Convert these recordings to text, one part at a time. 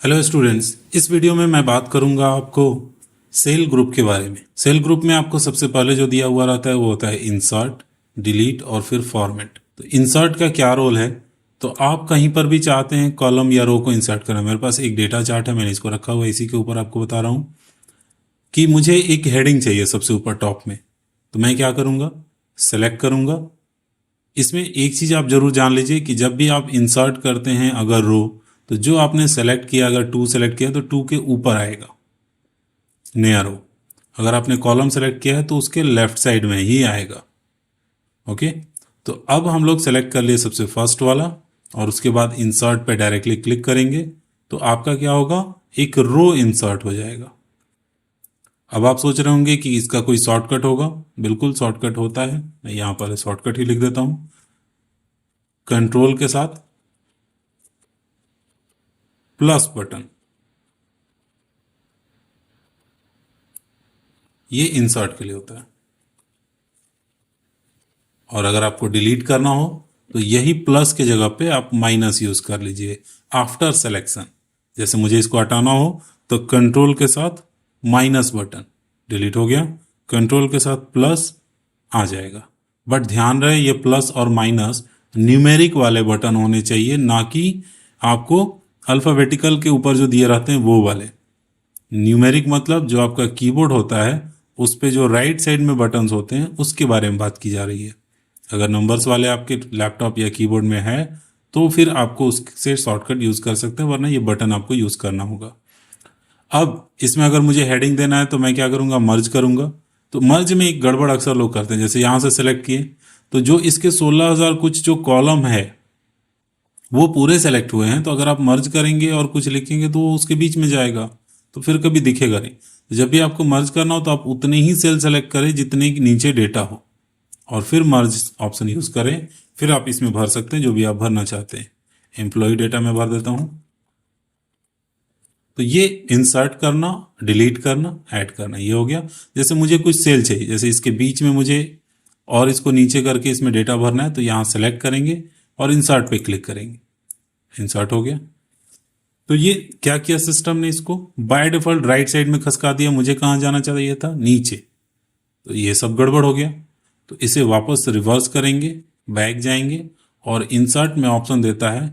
Hello students, इस video में मैं बात करूंगा आपको सेल ग्रुप के बारे में। सेल ग्रुप में आपको सबसे पहले जो दिया हुआ रहता है वो होता है इंसर्ट, डिलीट और फिर फॉर्मेट। तो इंसर्ट का क्या रोल है, तो आप कहीं पर भी चाहते हैं कॉलम या रो को इंसर्ट करना। मेरे पास एक डेटा चार्ट है, मैंने इसको रखा हुआ है, इसी के ऊपर आपको बता रहा हूँ कि मुझे एक हेडिंग चाहिए सबसे ऊपर टॉप में। तो मैं क्या करूँगा, सेलेक्ट करूँगा। इसमें एक चीज़ आप जरूर जान लीजिए कि जब भी आप इंसर्ट करते हैं अगर रो, तो जो आपने सेलेक्ट किया, अगर टू सेलेक्ट किया तो टू के ऊपर आएगा नया रो। अगर आपने कॉलम सेलेक्ट किया है तो उसके लेफ्ट साइड में ही आएगा। ओके, तो अब हम लोग सेलेक्ट कर लिए सबसे फर्स्ट वाला और उसके बाद इंसर्ट पे डायरेक्टली क्लिक करेंगे तो आपका क्या होगा, एक रो इंसर्ट हो जाएगा। अब आप सोच रहे होंगे कि इसका कोई शॉर्टकट होगा। बिल्कुल शॉर्टकट होता है, मैं यहाँ पर शॉर्टकट ही लिख देता हूँ। कंट्रोल के साथ प्लस बटन, ये इंसर्ट के लिए होता है। और अगर आपको डिलीट करना हो तो यही प्लस के जगह पे आप माइनस यूज कर लीजिए आफ्टर सिलेक्शन। जैसे मुझे इसको हटाना हो तो कंट्रोल के साथ माइनस बटन, डिलीट हो गया। कंट्रोल के साथ प्लस आ जाएगा। बट ध्यान रहे ये प्लस और माइनस न्यूमेरिक वाले बटन होने चाहिए, ना कि आपको अल्फाबेटिकल के ऊपर जो दिए रहते हैं वो वाले। न्यूमेरिक मतलब जो आपका कीबोर्ड होता है उस पे जो राइट साइड में बटन्स होते हैं उसके बारे में बात की जा रही है। अगर नंबर्स वाले आपके लैपटॉप या कीबोर्ड में है तो फिर आपको उससे शॉर्टकट यूज कर सकते हैं, वरना ये बटन आपको यूज करना होगा। अब इसमें अगर मुझे हेडिंग देना है तो मैं क्या करूंगा, मर्ज करूंगा। तो मर्ज में एक गड़बड़ अक्सर लोग करते हैं। जैसे यहां से सेलेक्ट किए तो जो इसके 16,000 कुछ जो कॉलम है वो पूरे सेलेक्ट हुए हैं, तो अगर आप मर्ज करेंगे और कुछ लिखेंगे तो वो उसके बीच में जाएगा, तो फिर कभी दिखेगा नहीं। तो जब भी आपको मर्ज करना हो तो आप उतने ही सेल सेलेक्ट करें जितने नीचे डेटा हो और फिर मर्ज ऑप्शन यूज करें। फिर आप इसमें भर सकते हैं जो भी आप भरना चाहते हैं। एम्प्लॉय डेटा में भर देता हूं। तो ये इंसर्ट करना, डिलीट करना, ऐड करना, ये हो गया। जैसे मुझे कुछ सेल चाहिए, जैसे इसके बीच में मुझे और इसको नीचे करके इसमें डेटा भरना है, तो यहां सेलेक्ट करेंगे और इंसर्ट पे क्लिक करेंगे। इंसर्ट हो गया। तो ये क्या किया सिस्टम ने, इसको बाय डिफॉल्ट राइट साइड में खसका दिया। मुझे कहां जाना चाहिए था, नीचे। तो ये सब गड़बड़ हो गया। तो इसे वापस रिवर्स करेंगे, बैक जाएंगे और इंसर्ट में ऑप्शन देता है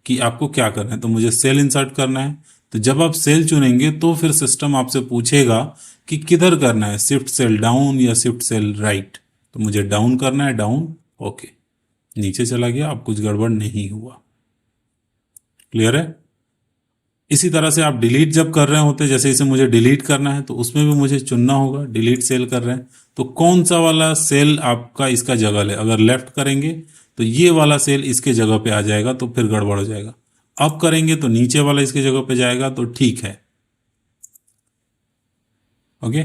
कि आपको क्या करना है। तो मुझे सेल इंसर्ट करना है। तो जब आप सेल चुनेंगे तो फिर सिस्टम आपसे पूछेगा कि किधर करना है, शिफ्ट सेल डाउन या शिफ्ट सेल राइट। तो मुझे डाउन करना है, डाउन। ओके, नीचे चला गया। अब कुछ गड़बड़ नहीं हुआ। क्लियर है। इसी तरह से आप डिलीट जब कर रहे होते हैं, जैसे इसे मुझे डिलीट करना है तो उसमें भी मुझे चुनना होगा। डिलीट सेल कर रहे हैं तो कौन सा वाला सेल आपका इसका जगह ले। अगर लेफ्ट करेंगे तो ये वाला सेल इसके जगह पे आ जाएगा, तो फिर गड़बड़ हो जाएगा। अप करेंगे तो नीचे वाला इसके जगह पे जाएगा, तो ठीक है। ओके,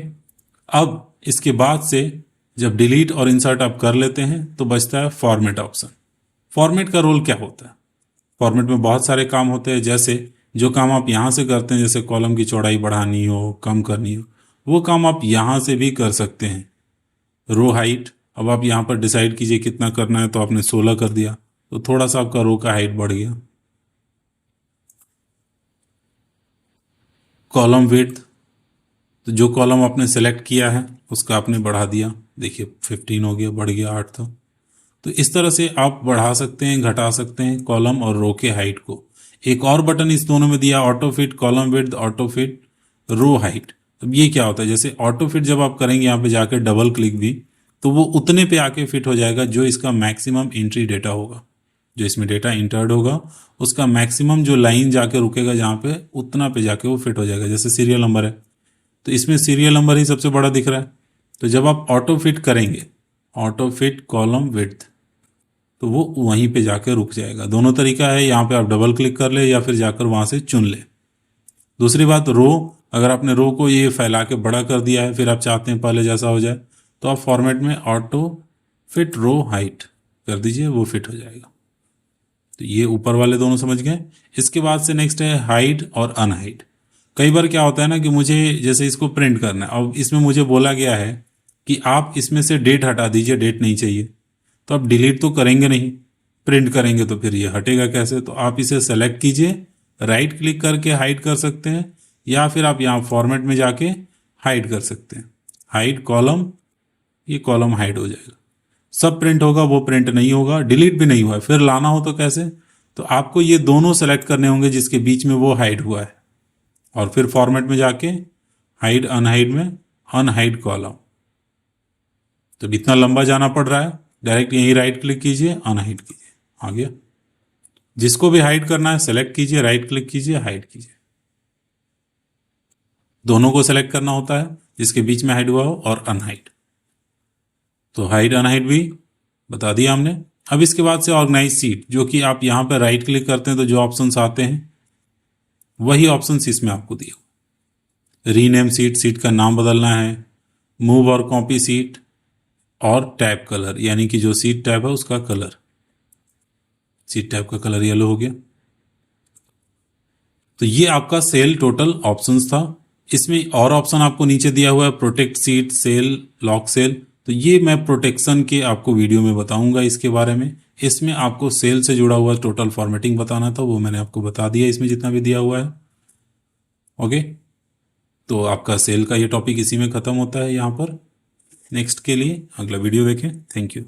अब इसके बाद से जब डिलीट और इंसर्ट आप कर लेते हैं तो बचता है फॉर्मेट ऑप्शन। फॉर्मेट का रोल क्या होता है, फॉर्मेट में बहुत सारे काम होते हैं। जैसे जो काम आप यहाँ से करते हैं, जैसे कॉलम की चौड़ाई बढ़ानी हो, कम करनी हो, वो काम आप यहाँ से भी कर सकते हैं। रो हाइट, अब आप यहाँ पर डिसाइड कीजिए कितना करना है, तो आपने 16 कर दिया तो थोड़ा सा आपका रो का हाइट बढ़ गया। कॉलम विड्थ, तो जो कॉलम आपने सेलेक्ट किया है उसका आपने बढ़ा दिया। देखिए 15 हो गया, बढ़ गया 8 था। तो इस तरह से आप बढ़ा सकते हैं, घटा सकते हैं कॉलम और रो के हाइट को। एक और बटन इस दोनों में दिया, auto fit column width, auto fit row height. अब ये क्या होता है, जैसे ऑटो फिट जब आप करेंगे यहाँ पे जाकर डबल क्लिक भी, तो वो उतने पे आके फिट हो जाएगा जो इसका मैक्सिमम एंट्री डेटा होगा। जो इसमें डेटा इंटर्ड होगा उसका मैक्सिमम जो लाइन जाके रुकेगा जहाँ पे, उतना पे जाके वो फिट हो जाएगा। जैसे सीरियल नंबर है तो इसमें सीरियल नंबर ही सबसे बड़ा दिख रहा है। तो जब आप ऑटो फिट करेंगे, ऑटो फिट कॉलम विड्थ, तो वो वहीं पे जाकर रुक जाएगा। दोनों तरीका है, यहाँ पे आप डबल क्लिक कर ले या फिर जाकर वहां से चुन ले। दूसरी बात, रो, अगर आपने रो को ये फैला के बड़ा कर दिया है, फिर आप चाहते हैं पहले जैसा हो जाए, तो आप फॉर्मेट में ऑटो फिट रो हाइट कर दीजिए, वो फिट हो जाएगा। तो ये ऊपर वाले दोनों समझ गए। इसके बाद से नेक्स्ट है हाइड और अनहाइड। कई बार क्या होता है ना कि मुझे जैसे इसको प्रिंट करना है, अब इसमें मुझे बोला गया है कि आप इसमें से डेट हटा दीजिए, डेट नहीं चाहिए। तो आप डिलीट तो करेंगे नहीं, प्रिंट करेंगे तो फिर ये हटेगा कैसे। तो आप इसे सेलेक्ट कीजिए, राइट क्लिक करके हाइड कर सकते हैं, या फिर आप यहाँ फॉर्मेट में जाके हाइड कर सकते हैं। हाइड कॉलम, ये कॉलम हाइड हो जाएगा। सब प्रिंट होगा, वो प्रिंट नहीं होगा, डिलीट भी नहीं हुआ है। फिर लाना हो तो कैसे? तो आपको ये दोनों सेलेक्ट करने होंगे जिसके बीच में वो हाइड हुआ है, और फिर फॉर्मेट में जाके हाइड अनहाइड में अनहाइड कॉलम। तो इतना लंबा जाना पड़ रहा है, डायरेक्ट यहीं राइट क्लिक कीजिए, अनहाइड कीजिए, आ गया। जिसको भी हाइड करना है सेलेक्ट कीजिए, राइट क्लिक कीजिए, हाइड कीजिए। दोनों को सेलेक्ट करना होता है, जिसके बीच में हाइड हुआ हो और अनहाइड। तो हाइड अनहाइड भी बता दिया हमने। अब इसके बाद से ऑर्गेनाइज सीट, जो कि आप यहाँ पर राइट क्लिक करते हैं तो जो ऑप्शंस आते हैं वही ऑप्शंस इसमें आपको दिए। रीनेम सीट, सीट का नाम बदलना है, मूव और कॉपी सीट, और टैब कलर, यानी कि जो सीट टैब है उसका कलर, सीट टैब का कलर येलो हो गया। तो ये आपका सेल टोटल ऑप्शंस था। इसमें और ऑप्शन आपको नीचे दिया हुआ है, protect sheet, cell, lock cell. तो ये मैं प्रोटेक्शन के आपको वीडियो में बताऊंगा इसके बारे में। इसमें आपको सेल से जुड़ा हुआ टोटल फॉर्मेटिंग बताना था, वो मैंने आपको बता दिया इसमें जितना भी दिया हुआ है। ओके, तो आपका सेल का ये टॉपिक इसी में ख़त्म होता है। यहाँ पर नेक्स्ट के लिए अगला वीडियो देखें। Thank you.